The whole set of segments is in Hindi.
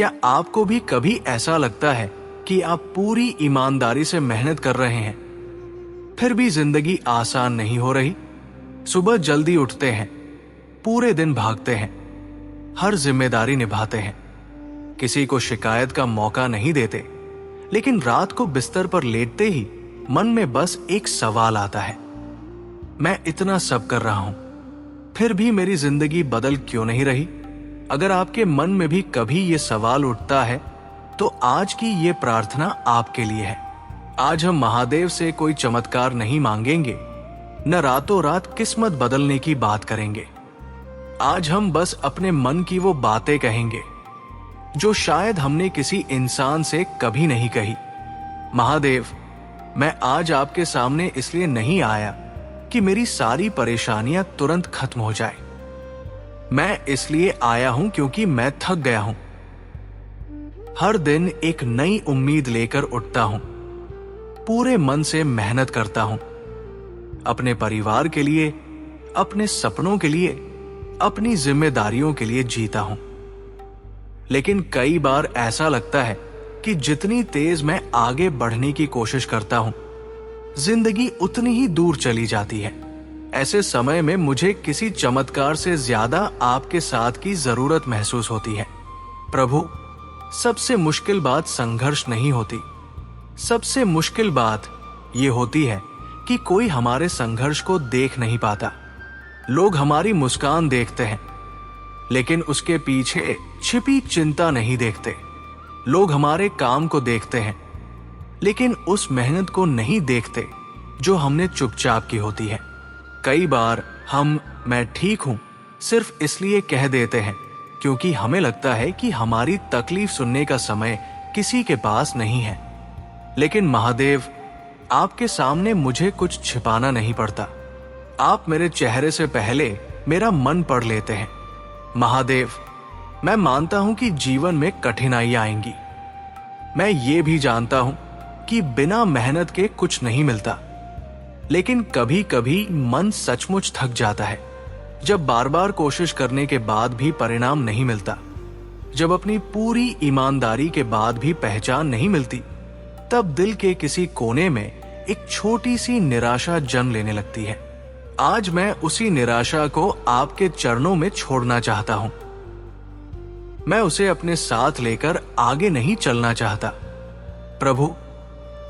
क्या आपको भी कभी ऐसा लगता है कि आप पूरी ईमानदारी से मेहनत कर रहे हैं, फिर भी जिंदगी आसान नहीं हो रही? सुबह जल्दी उठते हैं, पूरे दिन भागते हैं, हर जिम्मेदारी निभाते हैं, किसी को शिकायत का मौका नहीं देते, लेकिन रात को बिस्तर पर लेटते ही मन में बस एक सवाल आता है, मैं इतना सब कर रहा हूं, फिर भी मेरी जिंदगी बदल क्यों नहीं रही? अगर आपके मन में भी कभी ये सवाल उठता है तो आज की ये प्रार्थना आपके लिए है। आज हम महादेव से कोई चमत्कार नहीं मांगेंगे, न रातों रात किस्मत बदलने की बात करेंगे। आज हम बस अपने मन की वो बातें कहेंगे जो शायद हमने किसी इंसान से कभी नहीं कही। महादेव, मैं आज आपके सामने इसलिए नहीं आया कि मेरी सारी परेशानियां तुरंत खत्म हो जाए। मैं इसलिए आया हूं क्योंकि मैं थक गया हूं। हर दिन एक नई उम्मीद लेकर उठता हूं, पूरे मन से मेहनत करता हूं, अपने परिवार के लिए, अपने सपनों के लिए, अपनी जिम्मेदारियों के लिए जीता हूं। लेकिन कई बार ऐसा लगता है कि जितनी तेज मैं आगे बढ़ने की कोशिश करता हूं, जिंदगी उतनी ही दूर चली जाती है। ऐसे समय में मुझे किसी चमत्कार से ज्यादा आपके साथ की जरूरत महसूस होती है। प्रभु, सबसे मुश्किल बात संघर्ष नहीं होती, सबसे मुश्किल बात यह होती है कि कोई हमारे संघर्ष को देख नहीं पाता। लोग हमारी मुस्कान देखते हैं, लेकिन उसके पीछे छिपी चिंता नहीं देखते। लोग हमारे काम को देखते हैं, लेकिन उस मेहनत को नहीं देखते जो हमने चुपचाप की होती है। कई बार हम मैं ठीक हूं सिर्फ इसलिए कह देते हैं क्योंकि हमें लगता है कि हमारी तकलीफ सुनने का समय किसी के पास नहीं है। लेकिन महादेव, आपके सामने मुझे कुछ छिपाना नहीं पड़ता। आप मेरे चेहरे से पहले मेरा मन पढ़ लेते हैं। महादेव, मैं मानता हूं कि जीवन में कठिनाइयां आएंगी। मैं ये भी जानता हूं कि बिना मेहनत के कुछ नहीं मिलता। लेकिन कभी कभी मन सचमुच थक जाता है। जब बार बार कोशिश करने के बाद भी परिणाम नहीं मिलता, जब अपनी पूरी ईमानदारी के बाद भी पहचान नहीं मिलती, तब दिल के किसी कोने में एक छोटी सी निराशा जन्म लेने लगती है। आज मैं उसी निराशा को आपके चरणों में छोड़ना चाहता हूं। मैं उसे अपने साथ लेकर आगे नहीं चलना चाहता। प्रभु,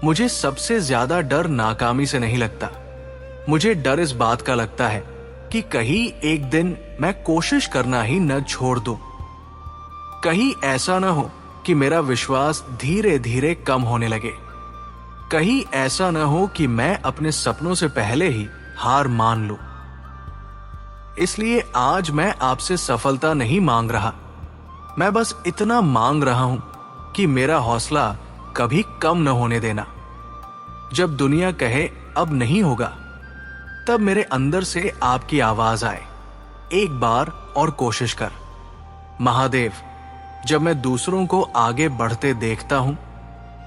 मुझे सबसे ज्यादा डर नाकामी से नहीं लगता। मुझे डर इस बात का लगता है कि कहीं एक दिन मैं कोशिश करना ही न छोड़ दूं। कहीं ऐसा न हो कि मेरा विश्वास धीरे धीरे कम होने लगे। कहीं ऐसा न हो कि मैं अपने सपनों से पहले ही हार मान लूं। इसलिए आज मैं आपसे सफलता नहीं मांग रहा। मैं बस इतना मांग रहा हूं कि मेरा हौसला कभी कम न होने देना। जब दुनिया कहे अब नहीं होगा, तब मेरे अंदर से आपकी आवाज आए, एक बार और कोशिश कर। महादेव, जब मैं दूसरों को आगे बढ़ते देखता हूं,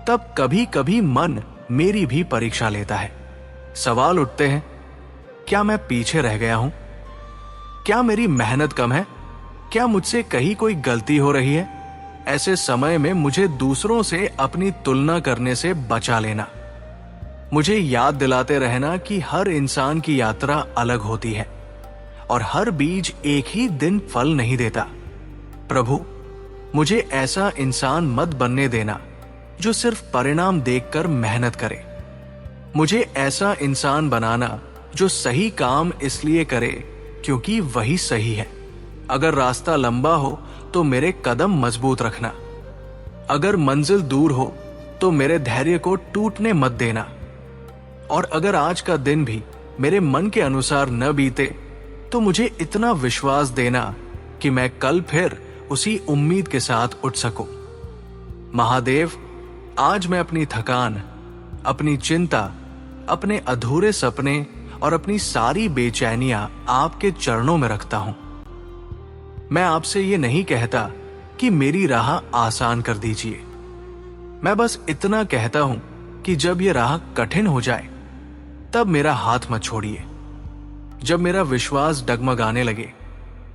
तब कभी कभी मन मेरी भी परीक्षा लेता है। सवाल उठते हैं, क्या मैं पीछे रह गया हूं? क्या मेरी मेहनत कम है? क्या मुझसे कहीं कोई गलती हो रही है? ऐसे समय में मुझे दूसरों से अपनी तुलना करने से बचा लेना। मुझे याद दिलाते रहना कि हर इंसान की यात्रा अलग होती है और हर बीज एक ही दिन फल नहीं देता। प्रभु, मुझे ऐसा इंसान मत बनने देना जो सिर्फ परिणाम देखकर मेहनत करे। मुझे ऐसा इंसान बनाना जो सही काम इसलिए करे क्योंकि वही सही है। अगर रास्ता लंबा हो तो मेरे कदम मजबूत रखना। अगर मंजिल दूर हो तो मेरे धैर्य को टूटने मत देना। और अगर आज का दिन भी मेरे मन के अनुसार न बीते तो मुझे इतना विश्वास देना कि मैं कल फिर उसी उम्मीद के साथ उठ सकूं। महादेव, आज मैं अपनी थकान, अपनी चिंता, अपने अधूरे सपने और अपनी सारी बेचैनियां आपके चरणों में रखता हूं। मैं आपसे ये नहीं कहता कि मेरी राह आसान कर दीजिए। मैं बस इतना कहता हूं कि जब ये राह कठिन हो जाए तब मेरा हाथ मत छोड़िए। जब मेरा विश्वास डगमगाने लगे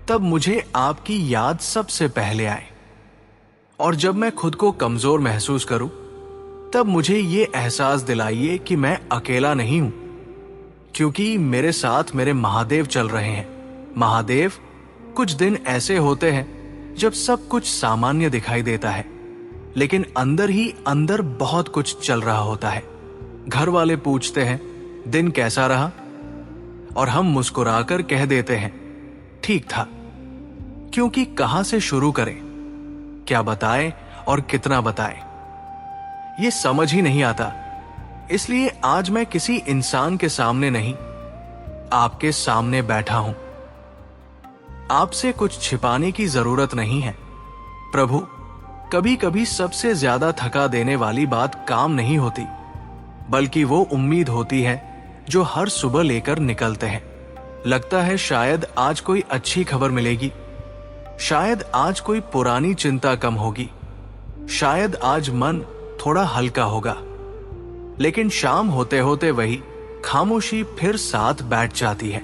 तब मुझे आपकी याद सबसे पहले आए और जब मैं खुद को कमजोर महसूस करूं, तब मुझे ये एहसास दिलाइए कि मैं अकेला नहीं हूं, क्योंकि मेरे साथ मेरे महादेव चल रहे हैं। महादेव, कुछ दिन ऐसे होते हैं जब सब कुछ सामान्य दिखाई देता है, लेकिन अंदर ही अंदर बहुत कुछ चल रहा होता है। घर वाले पूछते हैं, दिन कैसा रहा? और हम मुस्कुराकर कह देते हैं, ठीक था। क्योंकि कहां से शुरू करें, क्या बताएं और कितना बताएं, ये समझ ही नहीं आता। इसलिए आज मैं किसी इंसान के सामने नहीं, आपके सामने बैठा हूं। आपसे कुछ छिपाने की जरूरत नहीं है। प्रभु, कभी कभी सबसे ज्यादा थका देने वाली बात काम नहीं होती, बल्कि वो उम्मीद होती है जो हर सुबह लेकर निकलते हैं। लगता है शायद आज कोई अच्छी खबर मिलेगी, शायद आज कोई पुरानी चिंता कम होगी, शायद आज मन थोड़ा हल्का होगा। लेकिन शाम होते होते वही खामोशी फिर साथ बैठ जाती है।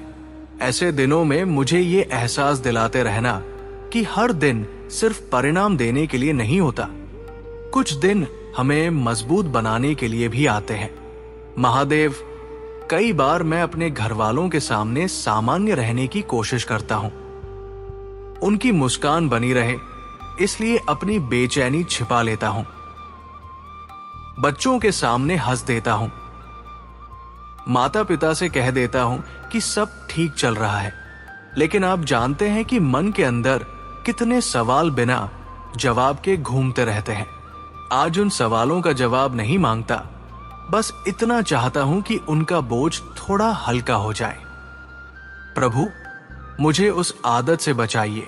ऐसे दिनों में मुझे ये एहसास दिलाते रहना कि हर दिन सिर्फ परिणाम देने के लिए नहीं होता, कुछ दिन हमें मजबूत बनाने के लिए भी आते हैं। महादेव, कई बार मैं अपने घर वालों के सामने सामान्य रहने की कोशिश करता हूं, उनकी मुस्कान बनी रहे इसलिए अपनी बेचैनी छिपा लेता हूं, बच्चों के सामने हंस देता हूं, माता पिता से कह देता हूं कि सब ठीक चल रहा है। लेकिन आप जानते हैं कि मन के अंदर कितने सवाल बिना जवाब के घूमते रहते हैं। आज उन सवालों का जवाब नहीं मांगता, बस इतना चाहता हूं कि उनका बोझ थोड़ा हल्का हो जाए। प्रभु, मुझे उस आदत से बचाइए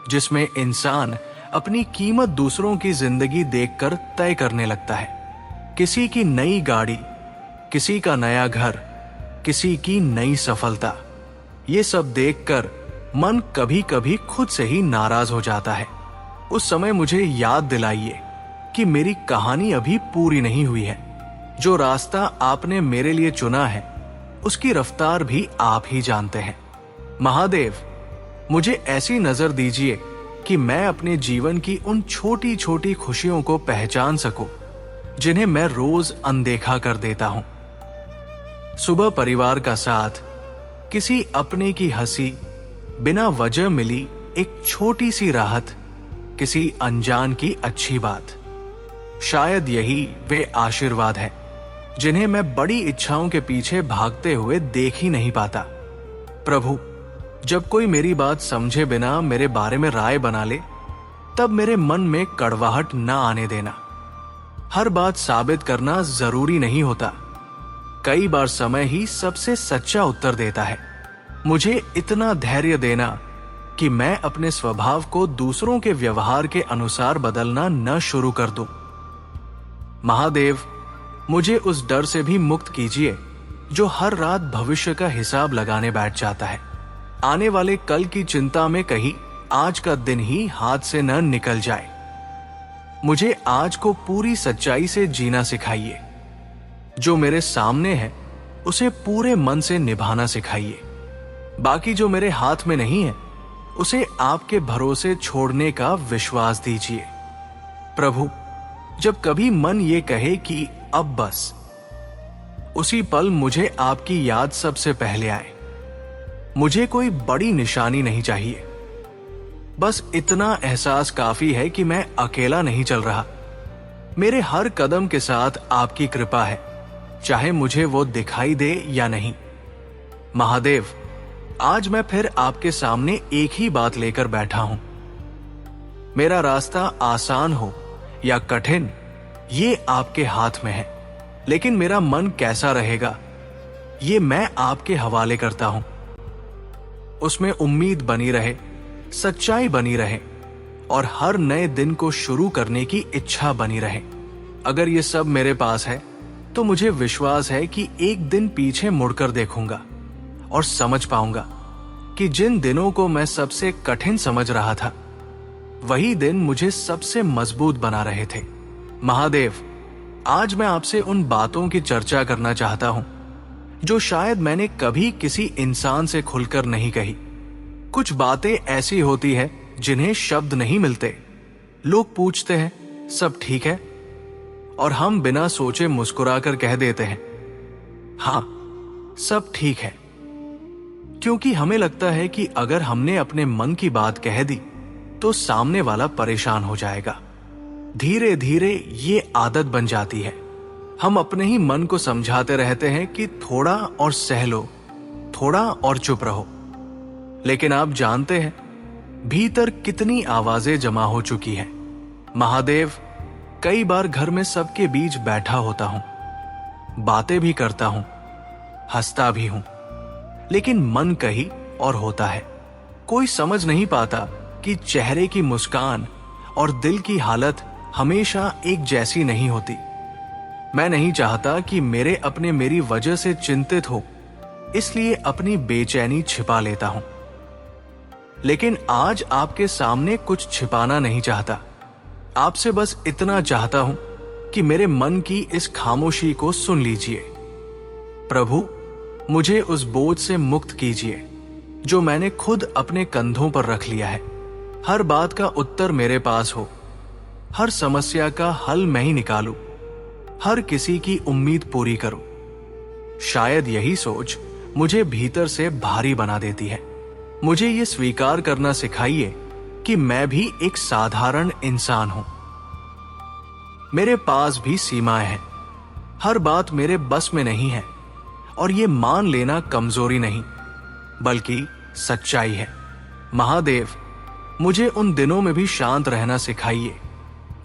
जिसमें इंसान अपनी कीमत दूसरों की जिंदगी देखकर तय करने लगता है। किसी की नई गाड़ी, किसी का नया घर, किसी की नई सफलता, ये सब देखकर मन कभी कभी खुद से ही नाराज हो जाता है। उस समय मुझे याद दिलाइए कि मेरी कहानी अभी पूरी नहीं हुई है। जो रास्ता आपने मेरे लिए चुना है, उसकी रफ्तार भी आप ही जानते हैं। महादेव, मुझे ऐसी नजर दीजिए कि मैं अपने जीवन की उन छोटी छोटी खुशियों को पहचान सकूं, जिन्हें मैं रोज अनदेखा कर देता हूं। सुबह परिवार का साथ, किसी अपने की हंसी, बिना वजह मिली एक छोटी सी राहत, किसी अनजान की अच्छी बात। शायद यही वे आशीर्वाद है जिन्हें मैं बड़ी इच्छाओं के पीछे भागते हुए देख ही नहीं पाता। प्रभु, जब कोई मेरी बात समझे बिना मेरे बारे में राय बना ले, तब मेरे मन में कड़वाहट ना आने देना। हर बात साबित करना जरूरी नहीं होता, कई बार समय ही सबसे सच्चा उत्तर देता है। मुझे इतना धैर्य देना कि मैं अपने स्वभाव को दूसरों के व्यवहार के अनुसार बदलना न शुरू कर दूं। महादेव, मुझे उस डर से भी मुक्त कीजिए जो हर रात भविष्य का हिसाब लगाने बैठ जाता है। आने वाले कल की चिंता में कहीं आज का दिन ही हाथ से न निकल जाए। मुझे आज को पूरी सच्चाई से जीना सिखाइए। जो मेरे सामने है उसे पूरे मन से निभाना सिखाइए। बाकी जो मेरे हाथ में नहीं है उसे आपके भरोसे छोड़ने का विश्वास दीजिए। प्रभु, जब कभी मन ये कहे कि अब बस, उसी पल मुझे आपकी याद सबसे पहले आए। मुझे कोई बड़ी निशानी नहीं चाहिए, बस इतना एहसास काफी है कि मैं अकेला नहीं चल रहा। मेरे हर कदम के साथ आपकी कृपा है, चाहे मुझे वो दिखाई दे या नहीं। महादेव, आज मैं फिर आपके सामने एक ही बात लेकर बैठा हूं। मेरा रास्ता आसान हो या कठिन, ये आपके हाथ में है, लेकिन मेरा मन कैसा रहेगा ये मैं आपके हवाले करता हूं। उसमें उम्मीद बनी रहे, सच्चाई बनी रहे और हर नए दिन को शुरू करने की इच्छा बनी रहे। अगर ये सब मेरे पास है तो मुझे विश्वास है कि एक दिन पीछे मुड़कर देखूंगा और समझ पाऊंगा कि जिन दिनों को मैं सबसे कठिन समझ रहा था, वही दिन मुझे सबसे मजबूत बना रहे थे। महादेव, आज मैं आपसे उन बातों की चर्चा करना चाहता हूं जो शायद मैंने कभी किसी इंसान से खुलकर नहीं कही। कुछ बातें ऐसी होती है जिन्हें शब्द नहीं मिलते, लोग पूछते हैं, सब ठीक है? और हम बिना सोचे मुस्कुराकर कह देते हैं, हाँ, सब ठीक है। क्योंकि हमें लगता है कि अगर हमने अपने मन की बात कह दी तो सामने वाला परेशान हो जाएगा। धीरे धीरे ये आदत बन जाती है। हम अपने ही मन को समझाते रहते हैं कि थोड़ा और सह लो, थोड़ा और चुप रहो। लेकिन आप जानते हैं भीतर कितनी आवाजें जमा हो चुकी हैं। महादेव, कई बार घर में सबके बीच बैठा होता हूं, बातें भी करता हूं, हंसता भी हूं, लेकिन मन कहीं और होता है। कोई समझ नहीं पाता कि चेहरे की मुस्कान और दिल की हालत हमेशा एक जैसी नहीं होती। मैं नहीं चाहता कि मेरे अपने मेरी वजह से चिंतित हो, इसलिए अपनी बेचैनी छिपा लेता हूं। लेकिन आज आपके सामने कुछ छिपाना नहीं चाहता। आपसे बस इतना चाहता हूं कि मेरे मन की इस खामोशी को सुन लीजिए। प्रभु, मुझे उस बोझ से मुक्त कीजिए जो मैंने खुद अपने कंधों पर रख लिया है। हर बात का उत्तर मेरे पास हो, हर समस्या का हल मैं ही निकालूं, हर किसी की उम्मीद पूरी करूं। शायद यही सोच मुझे भीतर से भारी बना देती है। मुझे ये स्वीकार करना सिखाइए कि मैं भी एक साधारण इंसान हूं। मेरे पास भी सीमाएं हैं। हर बात मेरे बस में नहीं है, और ये मान लेना कमजोरी नहीं बल्कि सच्चाई है। महादेव, मुझे उन दिनों में भी शांत रहना सिखाइए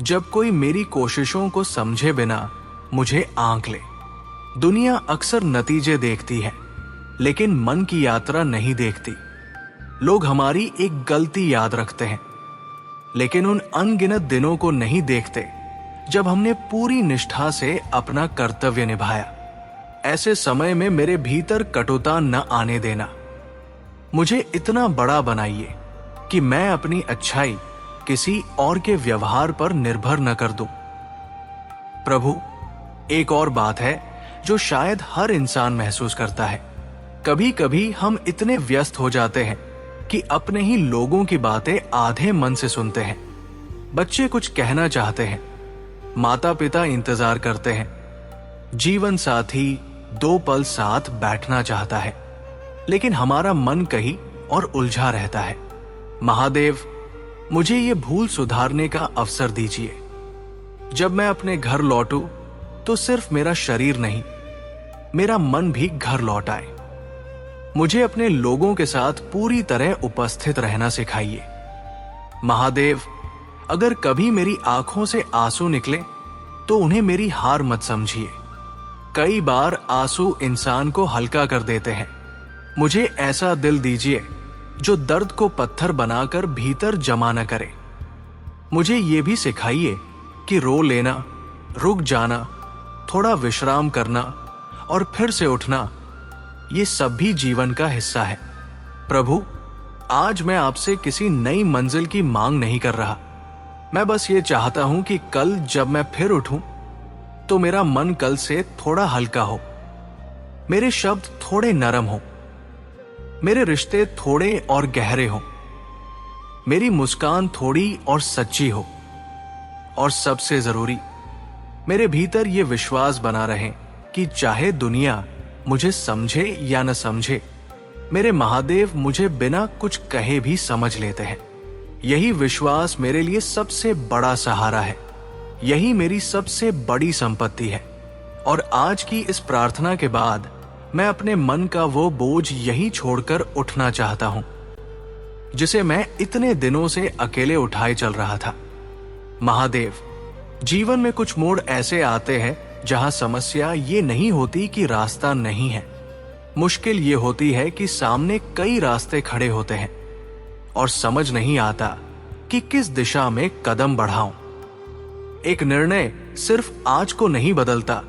जब कोई मेरी कोशिशों को समझे बिना मुझे आंक ले। दुनिया अक्सर नतीजे देखती है, लेकिन मन की यात्रा नहीं देखती। लोग हमारी एक गलती याद रखते हैं, लेकिन उन अनगिनत दिनों को नहीं देखते जब हमने पूरी निष्ठा से अपना कर्तव्य निभाया। ऐसे समय में मेरे भीतर कटुता न आने देना। मुझे इतना बड़ा बनाइए कि मैं अपनी अच्छाई किसी और के व्यवहार पर निर्भर न कर दूं। प्रभु, एक और बात है जो शायद हर इंसान महसूस करता है। कभी कभी हम इतने व्यस्त हो जाते हैं कि अपने ही लोगों की बातें आधे मन से सुनते हैं। बच्चे कुछ कहना चाहते हैं, माता पिता इंतजार करते हैं, जीवन साथी 2 पल साथ बैठना चाहता है, लेकिन हमारा मन कहीं और उलझा रहता है। महादेव, मुझे ये भूल सुधारने का अवसर दीजिए। जब मैं अपने घर लौटूं तो सिर्फ मेरा शरीर नहीं, मेरा मन भी घर लौट आए। मुझे अपने लोगों के साथ पूरी तरह उपस्थित रहना सिखाइए। महादेव, अगर कभी मेरी आंखों से आंसू निकले तो उन्हें मेरी हार मत समझिए। कई बार आंसू इंसान को हल्का कर देते हैं। मुझे ऐसा दिल दीजिए जो दर्द को पत्थर बनाकर भीतर जमा न करे। मुझे ये भी सिखाइए कि रो लेना, रुक जाना, थोड़ा विश्राम करना और फिर से उठना, ये सब भी जीवन का हिस्सा है। प्रभु, आज मैं आपसे किसी नई मंजिल की मांग नहीं कर रहा। मैं बस ये चाहता हूं कि कल जब मैं फिर उठूं तो मेरा मन कल से थोड़ा हल्का हो, मेरे शब्द थोड़े नरम हो, मेरे रिश्ते थोड़े और गहरे हो, मेरी मुस्कान थोड़ी और सच्ची हो, और सबसे जरूरी मेरे भीतर ये विश्वास बना रहे कि चाहे दुनिया मुझे समझे या न समझे, मेरे महादेव मुझे बिना कुछ कहे भी समझ लेते हैं। यही विश्वास मेरे लिए सबसे बड़ा सहारा है। यही मेरी सबसे बड़ी संपत्ति है। और आज की इस प्रार्थना के बाद मैं अपने मन का वो बोझ यहीं छोड़कर उठना चाहता हूं, जिसे मैं इतने दिनों से अकेले उठाए चल रहा था। महादेव, जीवन में कुछ मोड़ ऐसे आते हैं जहां समस्या ये नहीं होती कि रास्ता नहीं है। मुश्किल ये होती है कि सामने कई रास्ते खड़े होते हैं और समझ नहीं आता कि किस दिशा में कदम बढ़ाऊं। एक निर्णय सिर्फ आज को नहीं बदलता,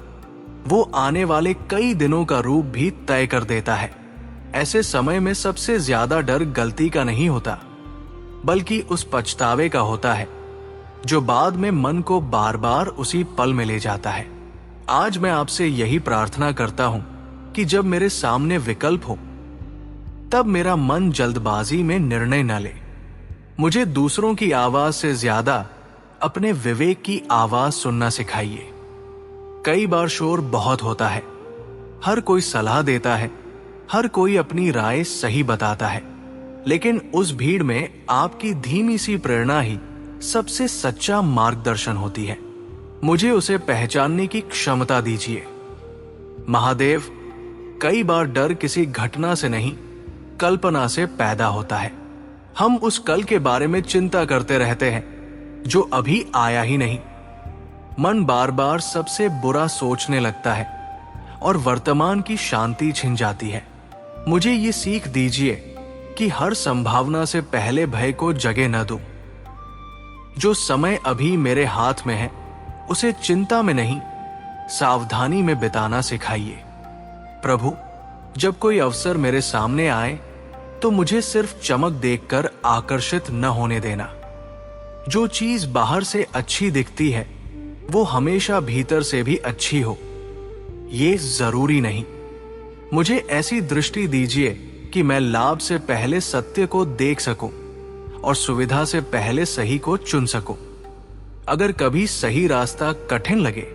वो आने वाले कई दिनों का रूप भी तय कर देता है। ऐसे समय में सबसे ज्यादा डर गलती का नहीं होता, बल्कि उस पछतावे का होता है जो बाद में मन को बार बार उसी पल में ले जाता है। आज मैं आपसे यही प्रार्थना करता हूं कि जब मेरे सामने विकल्प हो, तब मेरा मन जल्दबाजी में निर्णय न ले। मुझे दूसरों की आवाज से ज्यादा अपने विवेक की आवाज सुनना सिखाइए। कई बार शोर बहुत होता है, हर कोई सलाह देता है, हर कोई अपनी राय सही बताता है, लेकिन उस भीड़ में आपकी धीमी सी प्रेरणा ही सबसे सच्चा मार्गदर्शन होती है। मुझे उसे पहचानने की क्षमता दीजिए। महादेव, कई बार डर किसी घटना से नहीं, कल्पना से पैदा होता है। हम उस कल के बारे में चिंता करते रहते हैं जो अभी आया ही नहीं। मन बार बार सबसे बुरा सोचने लगता है और वर्तमान की शांति छिन जाती है। मुझे ये सीख दीजिए कि हर संभावना से पहले भय को जगह न दूं। जो समय अभी मेरे हाथ में है उसे चिंता में नहीं, सावधानी में बिताना सिखाइए। प्रभु, जब कोई अवसर मेरे सामने आए तो मुझे सिर्फ चमक देखकर आकर्षित न होने देना। जो चीज बाहर से अच्छी दिखती है वो हमेशा भीतर से भी अच्छी हो, ये जरूरी नहीं। मुझे ऐसी दृष्टि दीजिए कि मैं लाभ से पहले सत्य को देख सकूं और सुविधा से पहले सही को चुन सकूं। अगर कभी सही रास्ता कठिन लगे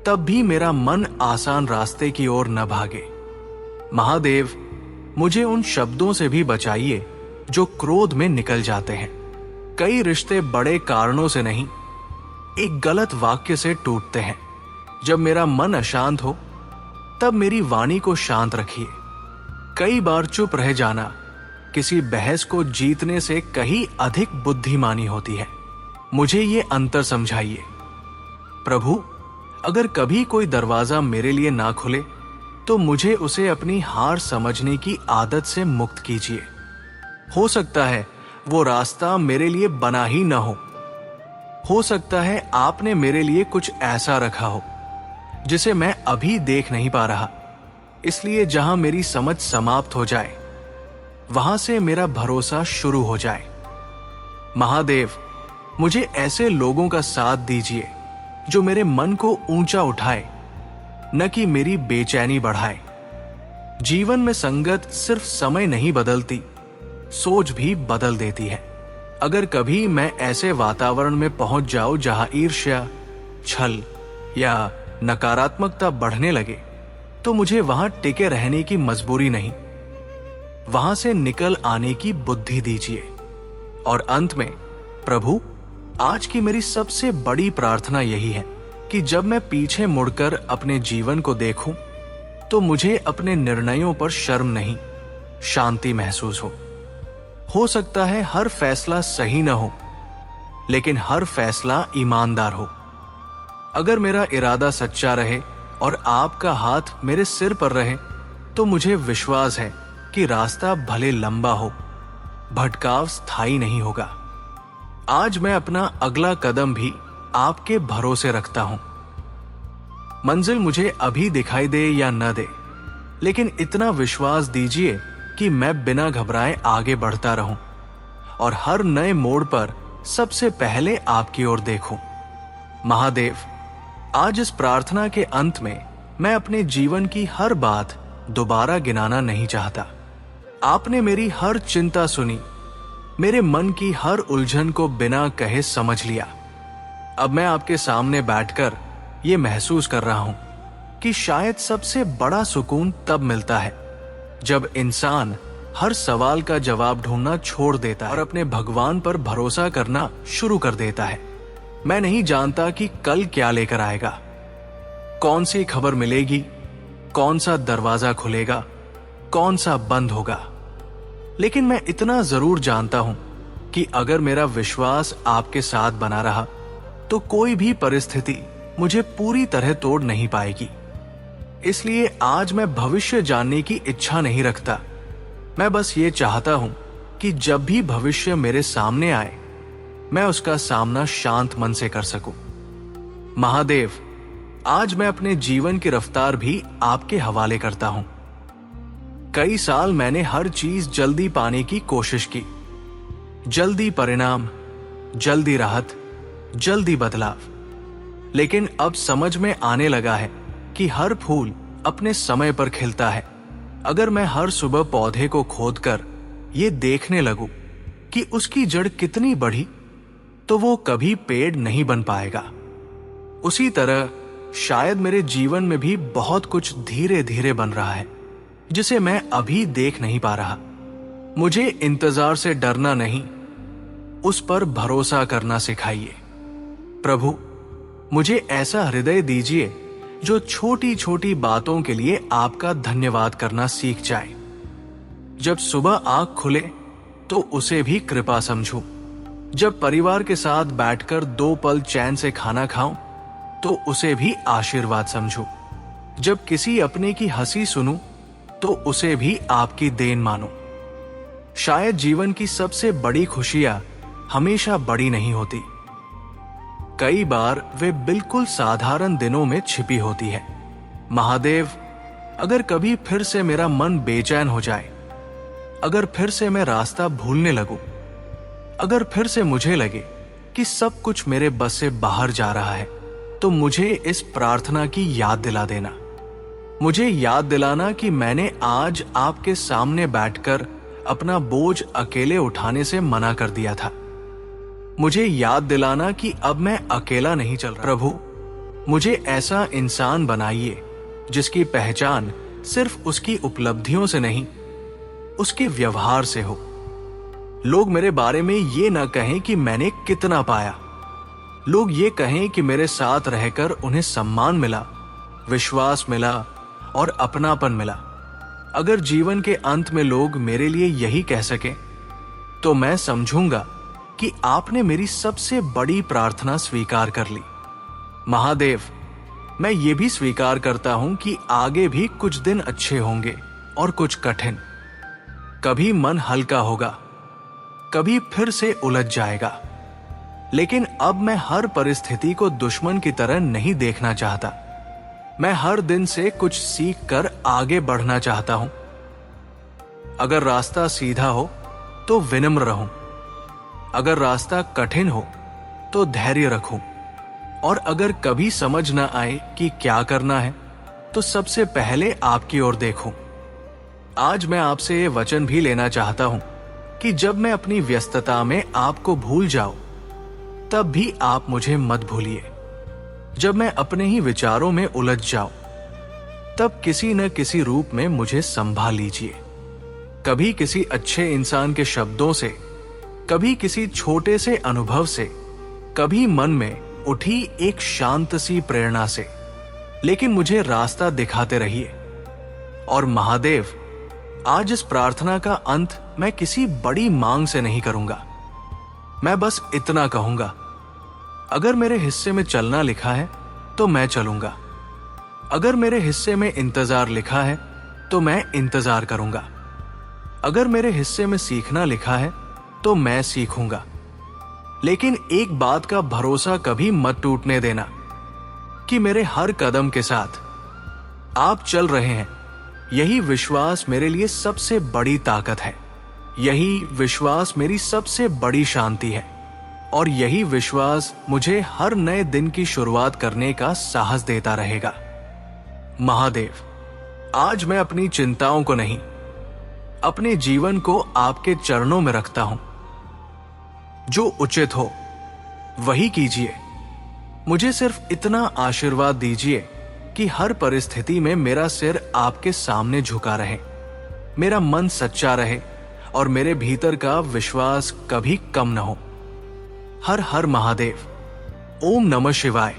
तब भी मेरा मन आसान रास्ते की ओर न भागे। महादेव, मुझे उन शब्दों से भी बचाइए जो क्रोध में निकल जाते हैं। कई रिश्ते बड़े कारणों से नहीं, एक गलत वाक्य से टूटते हैं। जब मेरा मन अशांत हो तब मेरी वाणी को शांत रखिए। कई बार चुप रह जाना किसी बहस को जीतने से कहीं अधिक बुद्धिमानी होती है। मुझे ये अंतर समझाइए। प्रभु, अगर कभी कोई दरवाजा मेरे लिए ना खुले तो मुझे उसे अपनी हार समझने की आदत से मुक्त कीजिए। हो सकता है वो रास्ता मेरे लिए बना ही ना हो सकता है आपने मेरे लिए कुछ ऐसा रखा हो जिसे मैं अभी देख नहीं पा रहा। इसलिए जहां मेरी समझ समाप्त हो जाए वहां से मेरा भरोसा शुरू हो जाए। महादेव, मुझे ऐसे लोगों का साथ दीजिए जो मेरे मन को ऊंचा उठाए, न कि मेरी बेचैनी बढ़ाए। जीवन में संगत सिर्फ समय नहीं बदलती, सोच भी बदल देती है। अगर कभी मैं ऐसे वातावरण में पहुंच जाऊं जहां ईर्ष्या, छल या नकारात्मकता बढ़ने लगे तो मुझे वहां टिके रहने की मजबूरी नहीं, वहां से निकल आने की बुद्धि दीजिए। और अंत में, प्रभु, आज की मेरी सबसे बड़ी प्रार्थना यही है कि जब मैं पीछे मुड़कर अपने जीवन को देखूं तो मुझे अपने निर्णयों पर शर्म नहीं, शांति महसूस हो सकता है हर फैसला सही न हो, लेकिन हर फैसला ईमानदार हो। अगर मेरा इरादा सच्चा रहे और आपका हाथ मेरे सिर पर रहे तो मुझे विश्वास है कि रास्ता भले लंबा हो, भटकाव स्थायी नहीं होगा। आज मैं अपना अगला कदम भी आपके भरोसे रखता हूं। मंजिल मुझे अभी दिखाई दे या न दे, लेकिन इतना विश्वास दीजिए कि मैं बिना घबराए आगे बढ़ता रहूं और हर नए मोड़ पर सबसे पहले आपकी ओर देखूं। महादेव, आज इस प्रार्थना के अंत में मैं अपने जीवन की हर बात दोबारा गिनाना नहीं चाहता। आपने मेरी हर चिंता सुनी, मेरे मन की हर उलझन को बिना कहे समझ लिया। अब मैं आपके सामने बैठकर ये महसूस कर रहा हूं कि शायद सबसे बड़ा सुकून तब मिलता है जब इंसान हर सवाल का जवाब ढूंढना छोड़ देता है और अपने भगवान पर भरोसा करना शुरू कर देता है। मैं नहीं जानता कि कल क्या लेकर आएगा, कौन सी खबर मिलेगी, कौन सा दरवाजा खुलेगा, कौन सा बंद होगा, लेकिन मैं इतना जरूर जानता हूं कि अगर मेरा विश्वास आपके साथ बना रहा तो कोई भी परिस्थिति मुझे पूरी तरह तोड़ नहीं पाएगी। इसलिए आज मैं भविष्य जानने की इच्छा नहीं रखता। मैं बस ये चाहता हूं कि जब भी भविष्य मेरे सामने आए मैं उसका सामना शांत मन से कर सकूं। महादेव, आज मैं अपने जीवन की रफ्तार भी आपके हवाले करता हूं। कई साल मैंने हर चीज जल्दी पाने की कोशिश की, जल्दी परिणाम, जल्दी राहत, जल्दी बदलाव। लेकिन अब समझ में आने लगा है कि हर फूल अपने समय पर खिलता है। अगर मैं हर सुबह पौधे को खोदकर ये देखने लगूं कि उसकी जड़ कितनी बढ़ी, तो वो कभी पेड़ नहीं बन पाएगा। उसी तरह शायद मेरे जीवन में भी बहुत कुछ धीरे धीरे बन रहा है जिसे मैं अभी देख नहीं पा रहा। मुझे इंतजार से डरना नहीं, उस पर भरोसा करना सिखाइए। प्रभु, मुझे ऐसा हृदय दीजिए जो छोटी छोटी बातों के लिए आपका धन्यवाद करना सीख जाए। जब सुबह आंख खुले तो उसे भी कृपा समझूं। जब परिवार के साथ बैठकर 2 पल चैन से खाना खाऊं तो उसे भी आशीर्वाद समझूं। जब किसी अपने की हंसी सुनूं तो उसे भी आपकी देन मानूं। शायद जीवन की सबसे बड़ी खुशियां हमेशा बड़ी नहीं होती, कई बार वे बिल्कुल साधारण दिनों में छिपी होती है। महादेव, अगर कभी फिर से मेरा मन बेचैन हो जाए, अगर फिर से मैं रास्ता भूलने लगूं, अगर फिर से मुझे लगे कि सब कुछ मेरे बस से बाहर जा रहा है, तो मुझे इस प्रार्थना की याद दिला देना। मुझे याद दिलाना कि मैंने आज आपके सामने बैठकर अपना बोझ अकेले उठाने से मना कर दिया था। मुझे याद दिलाना कि अब मैं अकेला नहीं चल रहा। प्रभु, मुझे ऐसा इंसान बनाइए जिसकी पहचान सिर्फ उसकी उपलब्धियों से नहीं, उसके व्यवहार से हो। लोग मेरे बारे में ये ना कहें कि मैंने कितना पाया, लोग ये कहें कि मेरे साथ रहकर उन्हें सम्मान मिला, विश्वास मिला और अपनापन मिला। अगर जीवन के अंत में लोग मेरे लिए यही कह सकें, तो मैं समझूंगा कि आपने मेरी सबसे बड़ी प्रार्थना स्वीकार कर ली। महादेव, मैं ये भी स्वीकार करता हूं कि आगे भी कुछ दिन अच्छे होंगे और कुछ कठिन। कभी मन हल्का होगा, कभी फिर से उलझ जाएगा, लेकिन अब मैं हर परिस्थिति को दुश्मन की तरह नहीं देखना चाहता। मैं हर दिन से कुछ सीख कर आगे बढ़ना चाहता हूं। अगर रास्ता सीधा हो तो विनम्र रहूं, अगर रास्ता कठिन हो तो धैर्य रखूं, और अगर कभी समझ ना आए कि क्या करना है तो सबसे पहले आपकी ओर देखूं। आज मैं आपसे ये वचन भी लेना चाहता हूं कि जब मैं अपनी व्यस्तता में आपको भूल जाऊं, तब भी आप मुझे मत भूलिए। जब मैं अपने ही विचारों में उलझ जाऊं, तब किसी न किसी रूप में मुझे संभाल लीजिए। कभी किसी अच्छे इंसान के शब्दों से, कभी किसी छोटे से अनुभव से, कभी मन में उठी एक शांत सी प्रेरणा से, लेकिन मुझे रास्ता दिखाते रहिए। और महादेव, आज इस प्रार्थना का अंत मैं किसी बड़ी मांग से नहीं करूंगा। मैं बस इतना कहूंगा, अगर मेरे हिस्से में चलना लिखा है तो मैं चलूंगा, अगर मेरे हिस्से में इंतजार लिखा है तो मैं इंतजार करूंगा, अगर मेरे हिस्से में सीखना लिखा है तो मैं सीखूंगा। लेकिन एक बात का भरोसा कभी मत टूटने देना कि मेरे हर कदम के साथ आप चल रहे हैं। यही विश्वास मेरे लिए सबसे बड़ी ताकत है, यही विश्वास मेरी सबसे बड़ी शांति है, और यही विश्वास मुझे हर नए दिन की शुरुआत करने का साहस देता रहेगा। महादेव, आज मैं अपनी चिंताओं को नहीं, अपने जीवन को आपके चरणों में रखता हूं। जो उचित हो वही कीजिए। मुझे सिर्फ इतना आशीर्वाद दीजिए कि हर परिस्थिति में मेरा सिर आपके सामने झुका रहे, मेरा मन सच्चा रहे और मेरे भीतर का विश्वास कभी कम न हो। हर हर महादेव। ओम नमः शिवाय।